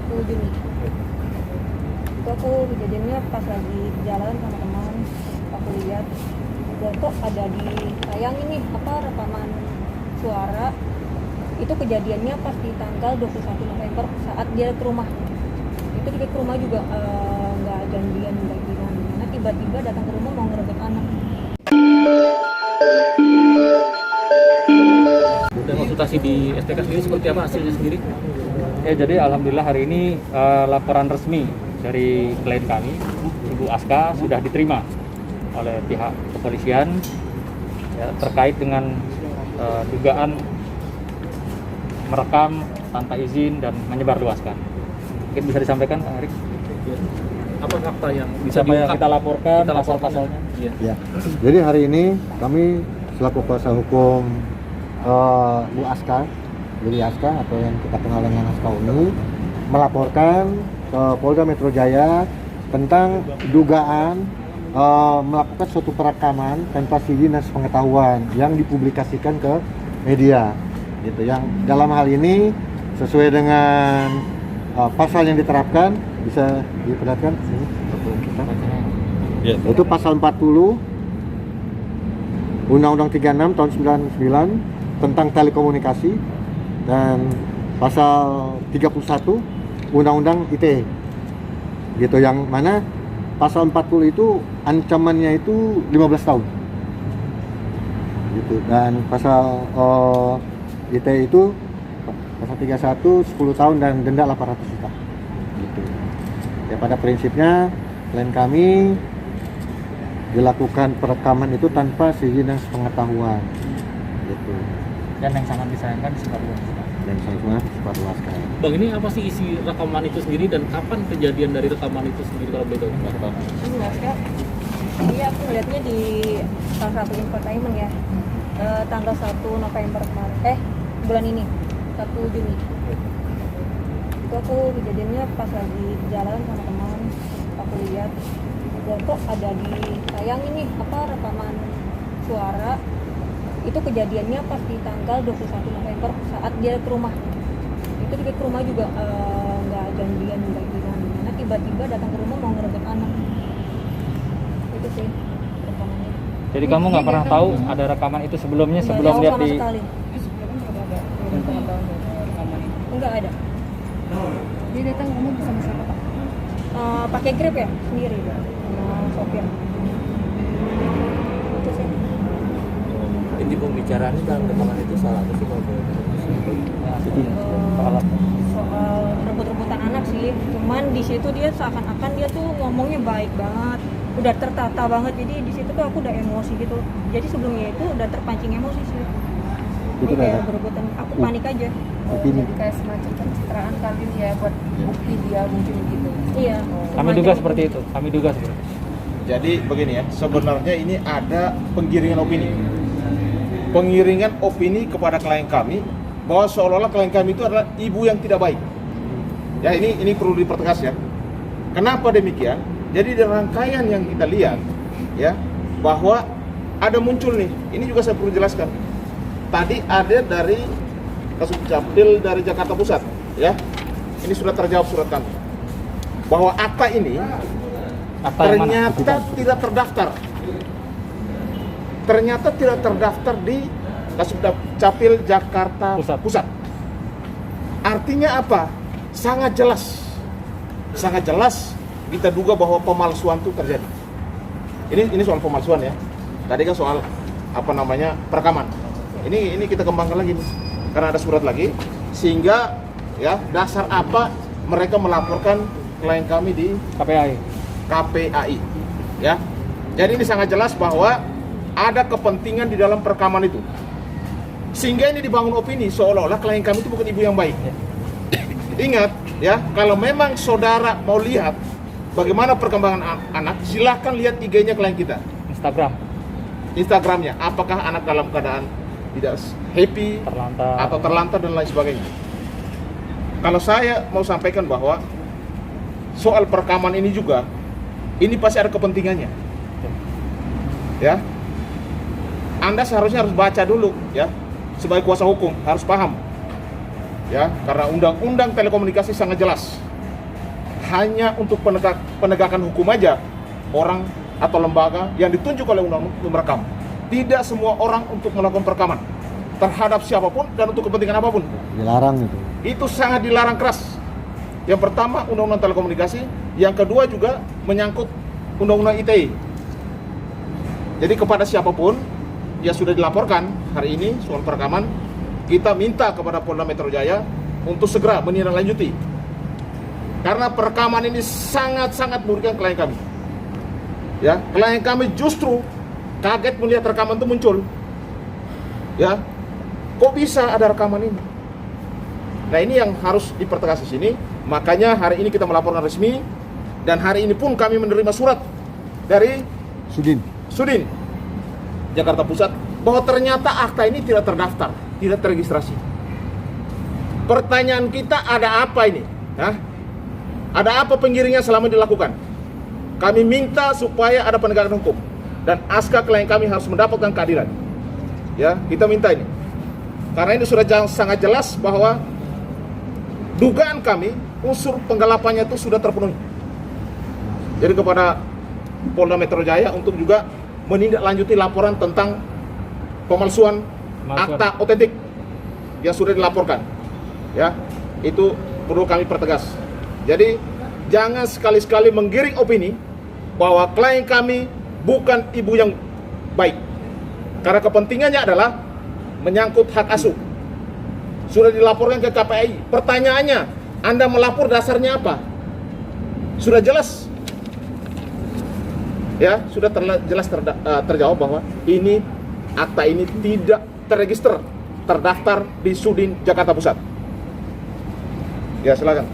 Juni. Itu aku kejadiannya pas lagi jalan sama teman, aku lihat dan kok ada di tayang ini rekaman suara. Itu kejadiannya pas di tanggal 21 November saat dia ke rumah. Itu dia ke rumah juga nggak janjian, nggak gimana, tiba-tiba datang ke rumah mau ngerebut anak. Dan konsultasi di SPK sendiri seperti apa hasilnya sendiri? Ya, jadi alhamdulillah hari ini laporan resmi dari klien kami, Ibu Aska, sudah diterima oleh pihak kepolisian ya, terkait dengan dugaan merekam tanpa izin dan menyebarluaskan. Mungkin bisa disampaikan, Pak Arik? Apa fakta yang bisa Yang kita laporkan, Kita laporkan. pasal-pasalnya? Ya. Jadi hari ini kami selaku kuasa hukum Bu Aska, Lili Aska atau yang kita kenal dengan Aska Uni, melaporkan ke Polda Metro Jaya tentang dugaan melakukan suatu perekaman tanpa izin dan sepengetahuan yang dipublikasikan ke media, gitu. Yang dalam hal ini sesuai dengan pasal yang diterapkan, bisa diperlihatkan ini kita. Ya. Itu pasal 40 Undang-Undang 36 tahun 99 tentang telekomunikasi dan pasal 31 Undang-Undang ITE, gitu, yang mana pasal 40 itu ancamannya itu 15 tahun gitu, dan pasal ITE itu pasal 31 10 tahun dan denda 800 juta gitu. Ya, pada prinsipnya klien kami dilakukan perekaman itu tanpa seizin dan sepengetahuan gitu. Dan yang sangat disayangkan disebarluaskan. Dan sangat disebarluaskan. Bang, ini apa sih isi rekaman itu sendiri dan kapan kejadian dari rekaman itu sendiri kalau boleh tahu? Ini Kak, iya aku lihatnya di salah satu infotainment ya, tanggal 1 November kemarin, bulan ini 1 Juni. Itu aku kejadiannya pas lagi jalan sama teman, aku lihat dan kok ada di tayang ini rekaman suara. Itu kejadiannya pas di tanggal 21 November saat dia ke rumah. Itu dia ke rumah juga nggak janjian, nggak gimana, tiba-tiba datang ke rumah mau ngerebut anak. Itu sih rekamannya. Jadi kamu nggak pernah tahu ada rekaman itu sebelumnya, Nggak sebelum tahu lihat sama di sekali. Enggak ada. Dia datang kamu bersama siapa, Pak? Pakai Grab ya sendiri sama sopir. Itu sih. Inti pembicaraannya dalam rekaman itu salah apa sih kalau boleh Soal rebut-rebutan anak sih. Cuman di situ dia seakan-akan dia tuh ngomongnya baik banget, udah tertata banget. Jadi di situ tuh aku udah emosi gitu. Jadi sebelumnya itu udah terpancing emosi sih. Itu Jadi kayak kayak berebutan, aku panik aja. opini. Jadi kayak semacam pencitraan kali ya buat bukti dia mungkin gitu. Iya. Kami duga seperti itu. Jadi begini ya, sebenarnya ini ada penggiringan opini. Pengiringan opini kepada klien kami bahwa seolah-olah klien kami itu adalah ibu yang tidak baik. Ya, ini perlu dipertegas ya. Kenapa demikian? Jadi dari rangkaian yang kita lihat ya, bahwa ada muncul nih. Ini juga saya perlu jelaskan. Tadi ada dari Kasubcapil dari Jakarta Pusat ya. Ini sudah terjawab surat kami. Bahwa akta ini ternyata tidak terdaftar. Ternyata tidak terdaftar di Kasubcapil Jakarta Pusat. Artinya apa? Sangat jelas kita duga bahwa pemalsuan itu terjadi. Ini soal pemalsuan ya. Tadi kan soal perekaman. Ini kita kembangkan lagi nih. Karena ada surat lagi, sehingga ya dasar apa mereka melaporkan klien kami di KPAI ya. Jadi ini sangat jelas bahwa ada kepentingan di dalam perekaman itu, sehingga ini dibangun opini seolah-olah klien kami itu bukan ibu yang baik. Ingat ya, kalau memang saudara mau lihat bagaimana perkembangan anak, silahkan lihat IG-nya klien kita, Instagramnya, apakah anak dalam keadaan tidak happy, atau terlantar dan lain sebagainya. Kalau saya mau sampaikan bahwa soal perekaman ini juga, ini pasti ada kepentingannya ya. Anda seharusnya harus baca dulu ya, sebagai kuasa hukum harus paham Ya, karena undang-undang telekomunikasi sangat jelas. Hanya untuk penegakan hukum aja orang atau lembaga yang ditunjuk oleh undang-undang merekam. Tidak semua orang untuk melakukan perekaman terhadap siapapun dan untuk kepentingan apapun. Dilarang itu. Itu sangat dilarang keras. Yang pertama undang-undang telekomunikasi, yang kedua juga menyangkut undang-undang ITE. Jadi kepada siapapun yang sudah dilaporkan hari ini soal perekaman, kita minta kepada Polda Metro Jaya untuk segera menindaklanjuti. Karena perekaman ini sangat-sangat merugikan klien kami. Ya, klien kami justru kaget melihat rekaman itu muncul. Ya, kok bisa ada rekaman ini? Nah, ini yang harus dipertegas di sini. Makanya hari ini kita melaporkan resmi, dan hari ini pun kami menerima surat dari Sudin Jakarta Pusat bahwa ternyata akta ini tidak terdaftar, tidak terregistrasi. Pertanyaan kita, ada apa ini? Hah? Ada apa penggiringnya selama dilakukan? Kami minta supaya ada penegakan hukum, dan Aska klien kami harus mendapatkan keadilan. Ya, kita minta ini. Karena ini sudah sangat jelas bahwa dugaan kami unsur penggelapannya itu sudah terpenuhi. Jadi kepada Polda Metro Jaya untuk juga menindaklanjuti laporan tentang pemalsuan akta otentik yang sudah dilaporkan. Ya, itu perlu kami pertegas. Jadi jangan sekali-sekali menggiring opini bahwa klien kami bukan ibu yang baik. Karena kepentingannya adalah menyangkut hak asuh. Sudah dilaporkan ke KPI. Pertanyaannya, Anda melapor dasarnya apa? Sudah jelas. Ya, sudah jelas terjawab bahwa ini akta ini tidak terregister, terdaftar di Sudin Jakarta Pusat. Ya, silakan.